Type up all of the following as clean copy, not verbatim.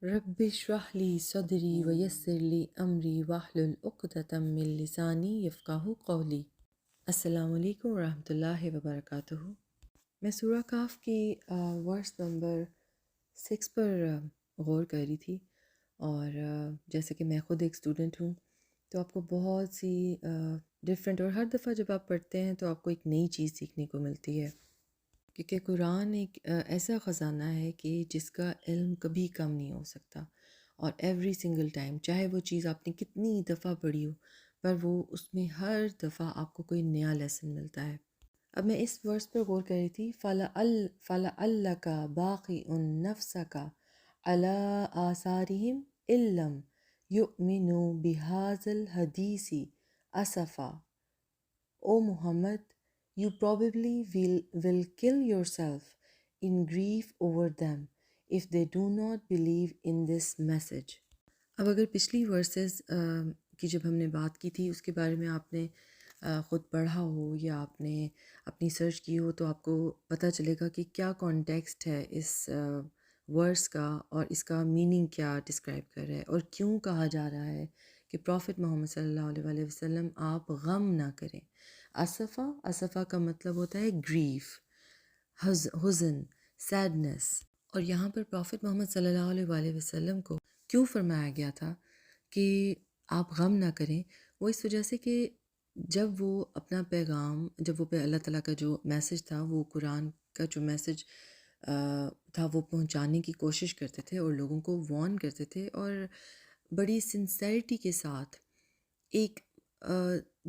رب اشرح لی صدری ویسر لی امری واحلل عقدۃ من لسانی یفقہوا قولی۔ السلام علیکم ورحمۃ اللہ وبرکاتہ۔ میں سورہ کہف کی ورس نمبر 6 پر غور کر رہی تھی، اور جیسے کہ میں خود ایک اسٹوڈنٹ ہوں تو آپ کو بہت سی ڈفرینٹ، اور ہر دفعہ جب آپ پڑھتے ہیں تو آپ کو ایک نئی چیز سیکھنے کو ملتی ہے، کیونکہ قرآن ایک ایسا خزانہ ہے کہ جس کا علم کبھی کم نہیں ہو سکتا، اور ایوری سنگل ٹائم چاہے وہ چیز آپ نے کتنی دفعہ پڑھی ہو، پر وہ اس میں ہر دفعہ آپ کو کوئی نیا لیسن ملتا ہے۔ اب میں اس ورس پر غور کر رہی تھی، فَلَعَلَّكَ بَاخِعٌ نَفْسَكَ عَلَىٰ آثَارِهِمْ إِن لَّمْ يُؤْمِنُوا بِهَٰذَا الْحَدِيثِ أَسَفًا۔ O Muhammad, you probably will kill yourself in grief over them if they do not believe in this message۔ اب اگر پچھلی ورسز کی جب ہم نے بات کی تھی اس کے بارے میں آپ نے خود پڑھا ہو یا آپ نے اپنی سرچ کی ہو تو آپ کو پتہ چلے گا کہ کیا کانٹیکسٹ ہے اس ورس کا، اور اس کا میننگ کیا ڈسکرائب کر رہا ہے، اور کیوں کہا جا رہا ہے کہ پروفٹ محمد صلی اللہ علیہ وآلہ وسلم آپ غم نہ کریں۔ اسفا کا مطلب ہوتا ہے گریف، حزن، سیڈنس، اور یہاں پر پروفٹ محمد صلی اللہ علیہ وآلہ وسلم کو کیوں فرمایا گیا تھا کہ آپ غم نہ کریں؟ وہ اس وجہ سے کہ جب وہ اپنا پیغام، جب وہ اللہ تعالیٰ کا جو میسج تھا، وہ قرآن کا جو میسج تھا وہ پہنچانے کی کوشش کرتے تھے اور لوگوں کو وارن کرتے تھے، اور بڑی سنسیریٹی کے ساتھ ایک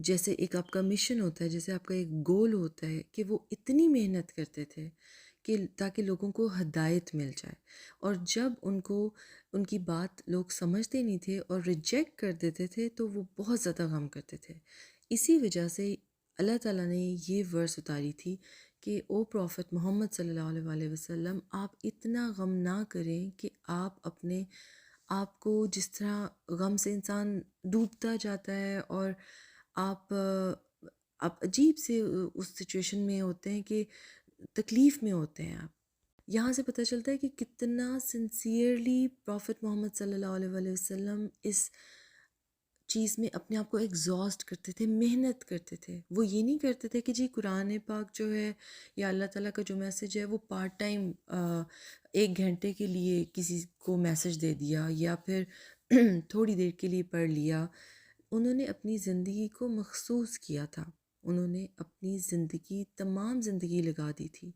جیسے ایک آپ کا مشن ہوتا ہے، جیسے آپ کا ایک گول ہوتا ہے، کہ وہ اتنی محنت کرتے تھے کہ تاکہ لوگوں کو ہدایت مل جائے، اور جب ان کی بات لوگ سمجھتے نہیں تھے اور ریجیکٹ کر دیتے تھے تو وہ بہت زیادہ غم کرتے تھے۔ اسی وجہ سے اللہ تعالیٰ نے یہ ورس اتاری تھی کہ او پروفٹ محمد صلی اللہ علیہ وآلہ وسلم، آپ اتنا غم نہ کریں کہ آپ کو جس طرح غم سے انسان ڈوبتا جاتا ہے، اور آپ عجیب سے اس سچویشن میں ہوتے ہیں کہ تکلیف میں ہوتے ہیں آپ۔ یہاں سے پتہ چلتا ہے کہ کتنا سنسیئرلی پروفٹ محمد صلی اللہ علیہ وآلہ وسلم اس چیز میں اپنے آپ کو ایگزاسٹ کرتے تھے، محنت کرتے تھے۔ وہ یہ نہیں کرتے تھے کہ جی قرآن پاک جو ہے یا اللہ تعالیٰ کا جو میسج ہے وہ پارٹ ٹائم 1 گھنٹے کے لیے کسی کو میسج دے دیا یا پھر تھوڑی دیر کے لیے پڑھ لیا۔ انہوں نے اپنی زندگی کو مخصوص کیا تھا، انہوں نے اپنی زندگی، تمام زندگی لگا دی تھی۔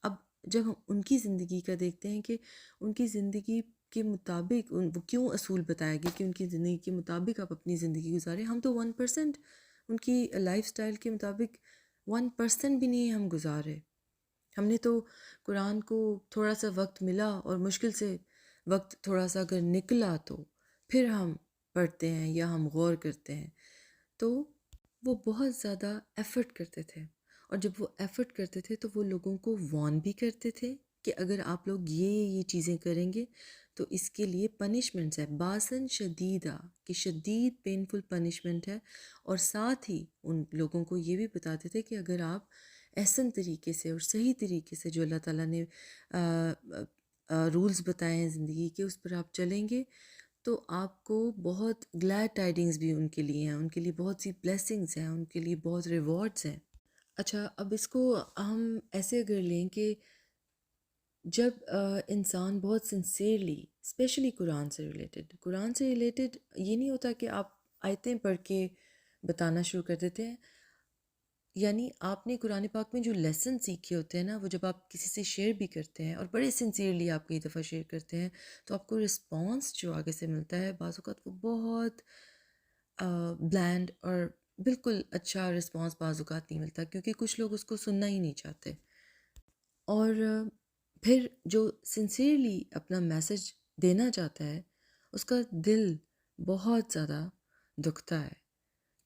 اب جب ہم ان کی زندگی کا دیکھتے ہیں کہ ان کی زندگی کے مطابق وہ کیوں اصول بتایا گیا کہ ان کی زندگی کے مطابق آپ اپنی زندگی گزاریں، ہم تو 1% ان کی لائف سٹائل کے مطابق 1% بھی نہیں ہم گزارے۔ ہم نے تو قرآن کو تھوڑا سا وقت ملا اور مشکل سے وقت تھوڑا سا اگر نکلا تو پھر ہم پڑھتے ہیں یا ہم غور کرتے ہیں، تو وہ بہت زیادہ ایفرٹ کرتے تھے، اور جب وہ ایفرٹ کرتے تھے تو وہ لوگوں کو وارن بھی کرتے تھے کہ اگر آپ لوگ یہ چیزیں کریں گے تو اس کے لیے پنشمنٹس ہے، باسن شدیدہ، کہ شدید پینفل پنشمنٹ ہے، اور ساتھ ہی ان لوگوں کو یہ بھی بتاتے تھے کہ اگر آپ احسن طریقے سے اور صحیح طریقے سے جو اللہ تعالیٰ نے رولز بتائے ہیں زندگی کے، اس پر آپ چلیں گے تو آپ کو بہت گلیڈ ٹائڈنگز بھی ان کے لیے ہیں، ان کے لیے بہت سی بلیسنگز ہیں، ان کے لیے بہت ریوارڈز ہیں۔ اچھا، اب اس کو ہم ایسے اگر لیں کہ جب انسان بہت سنسیئرلی، اسپیشلی قرآن سے ریلیٹڈ یہ نہیں ہوتا کہ آپ آیتیں پڑھ کے بتانا شروع کر دیتے ہیں، یعنی آپ نے قرآن پاک میں جو لیسن سیکھے ہوتے ہیں نا، وہ جب آپ کسی سے شیئر بھی کرتے ہیں اور بڑے سنسیئرلی آپ کئی دفعہ شیئر کرتے ہیں تو آپ کو رسپانس جو آگے سے ملتا ہے بعض اوقات وہ بہت بلینڈ اور بالکل اچھا رسپانس بعض اوقات نہیں ملتا، کیونکہ کچھ لوگ اس کو سننا ہی نہیں چاہتے، اور پھر جو سنسیئرلی اپنا میسج دینا چاہتا ہے اس کا دل بہت زیادہ دکھتا ہے،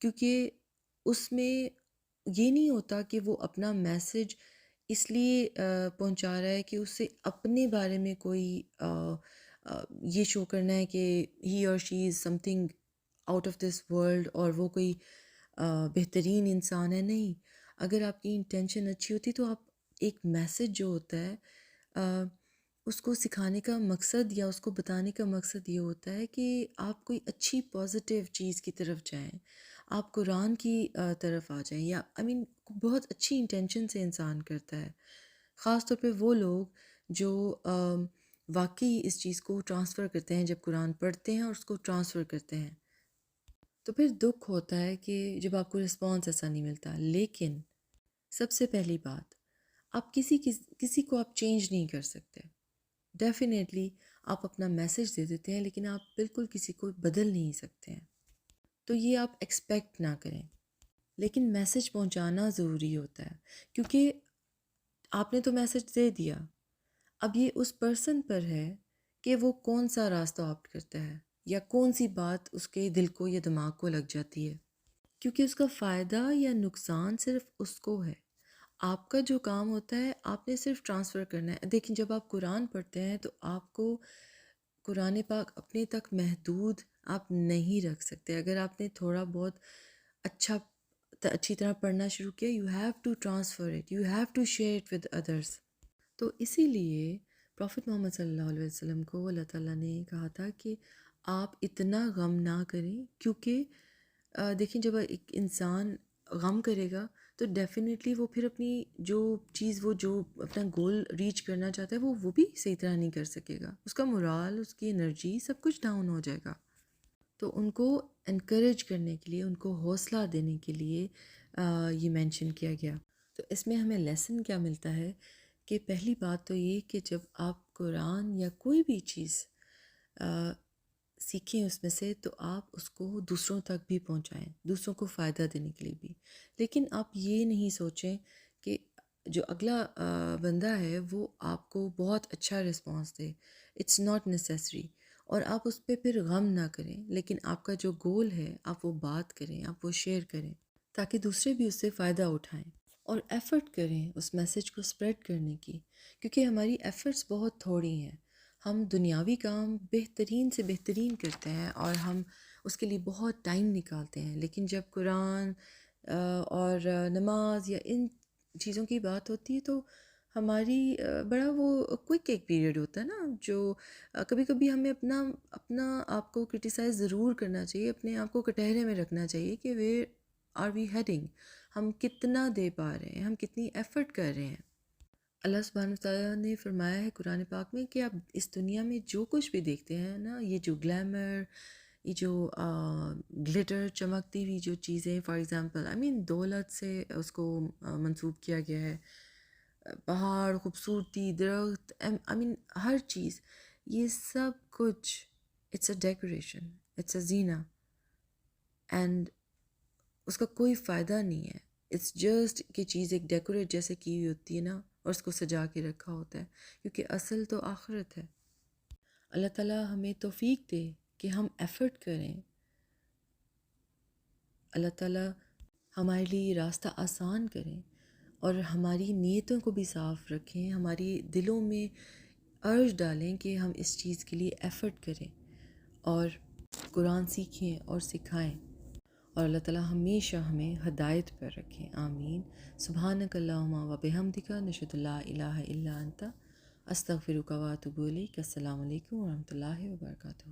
کیونکہ اس میں یہ نہیں ہوتا کہ وہ اپنا میسج اس لیے پہنچا رہا ہے کہ اسے اپنے بارے میں کوئی یہ شو کرنا ہے کہ ہی اور she is something out of this world اور وہ کوئی بہترین انسان ہے۔ نہیں، اگر آپ کی انٹینشن اچھی ہوتی تو آپ ایک میسج جو ہوتا ہے اس کو سکھانے کا مقصد یا اس کو بتانے کا مقصد یہ ہوتا ہے کہ آپ کوئی اچھی پازیٹیو چیز کی طرف جائیں، آپ قرآن کی طرف آ جائیں، یا بہت اچھی انٹینشن سے انسان کرتا ہے، خاص طور پہ وہ لوگ جو واقعی اس چیز کو ٹرانسفر کرتے ہیں، جب قرآن پڑھتے ہیں اور اس کو ٹرانسفر کرتے ہیں، تو پھر دکھ ہوتا ہے کہ جب آپ کو رسپانس ایسا نہیں ملتا۔ لیکن سب سے پہلی بات، آپ کسی کو آپ چینج نہیں کر سکتے۔ ڈیفینیٹلی آپ اپنا میسج دے دیتے ہیں، لیکن آپ بالکل کسی کو بدل نہیں سکتے ہیں، تو یہ آپ ایکسپیکٹ نہ کریں۔ لیکن میسج پہنچانا ضروری ہوتا ہے، کیونکہ آپ نے تو میسج دے دیا، اب یہ اس پرسن پر ہے کہ وہ کون سا راستہ آپٹ کرتا ہے، یا کون سی بات اس کے دل کو یا دماغ کو لگ جاتی ہے، کیونکہ اس کا فائدہ یا نقصان صرف اس کو ہے۔ آپ کا جو کام ہوتا ہے، آپ نے صرف ٹرانسفر کرنا ہے۔ دیکھیں، جب آپ قرآن پڑھتے ہیں تو آپ کو قرآن پاک اپنے تک محدود آپ نہیں رکھ سکتے۔ اگر آپ نے تھوڑا بہت اچھی طرح پڑھنا شروع کیا، you have to transfer it, you have to share it with others. تو اسی لیے پروفٹ محمد صلی اللہ علیہ وسلم کو اللہ تعالیٰ نے کہا تھا کہ آپ اتنا غم نہ کریں، کیونکہ دیکھیں، جب ایک انسان غم کرے گا تو ڈیفینیٹلی وہ پھر اپنی جو اپنا گول ریچ کرنا چاہتا ہے وہ بھی صحیح طرح نہیں کر سکے گا، اس کا مورال، اس کی انرجی سب کچھ ڈاؤن ہو جائے گا۔ تو ان کو انکریج کرنے کے لیے، ان کو حوصلہ دینے کے لیے یہ مینشن کیا گیا۔ تو اس میں ہمیں لیسن کیا ملتا ہے کہ پہلی بات تو یہ کہ جب آپ قرآن یا کوئی بھی چیز سیکھیں اس میں سے، تو آپ اس کو دوسروں تک بھی پہنچائیں، دوسروں کو فائدہ دینے کے لیے بھی۔ لیکن آپ یہ نہیں سوچیں کہ جو اگلا بندہ ہے وہ آپ کو بہت اچھا رسپانس دے، اٹس ناٹ نیسیسری، اور آپ اس پہ پھر غم نہ کریں۔ لیکن آپ کا جو گول ہے، آپ وہ بات کریں، آپ وہ شیئر کریں، تاکہ دوسرے بھی اس سے فائدہ اٹھائیں، اور ایفرٹ کریں اس میسج کو اسپریڈ کرنے کی، کیونکہ ہماری ایفرٹس بہت تھوڑی ہیں۔ ہم دنیاوی کام بہترین سے بہترین کرتے ہیں اور ہم اس کے لیے بہت ٹائم نکالتے ہیں، لیکن جب قرآن اور نماز یا ان چیزوں کی بات ہوتی ہے تو ہماری بڑا وہ کوئک ایک پیریڈ ہوتا ہے نا، جو کبھی کبھی ہمیں اپنا آپ کو کرٹیسائز ضرور کرنا چاہیے، اپنے آپ کو کٹہرے میں رکھنا چاہیے کہ ویئر آر وی ہیڈنگ، ہم کتنا دے پا رہے ہیں، ہم کتنی ایفرٹ کر رہے ہیں۔ اللہ سبحانہ وتعالیٰ نے فرمایا ہے قرآن پاک میں کہ آپ اس دنیا میں جو کچھ بھی دیکھتے ہیں نا، یہ جو گلیمر، یہ جو گلیٹر، چمکتی ہوئی جو چیزیں، فار ایگزامپل دولت سے اس کو منسوب کیا گیا ہے، پہاڑ، خوبصورتی، درخت، ہر چیز، یہ سب کچھ it's a decoration, it's a زینہ، اینڈ اس کا کوئی فائدہ نہیں ہے۔ اٹس جسٹ کہ چیز ایک ڈیکوریٹ جیسے کی ہوئی ہوتی ہے نا، اور اس کو سجا کے رکھا ہوتا ہے، کیونکہ اصل تو آخرت ہے۔ اللہ تعالیٰ ہمیں توفیق دے کہ ہم ایفرٹ کریں، اللہ تعالیٰ ہمارے لیے راستہ آسان کریں، اور ہماری نیتوں کو بھی صاف رکھیں، ہماری دلوں میں ارج ڈالیں کہ ہم اس چیز کے لیے ایفرٹ کریں اور قرآن سیکھیں اور سکھائیں، اور اللہ تعالیٰ ہمیشہ ہمیں ہدایت پر رکھیں۔ آمین۔ سبحانک اللہم و بحمدک، نشہد لا الہ الا انت، استغفرک و اتوب الیک۔ السلام علیکم ورحمۃ اللہ وبرکاتہ۔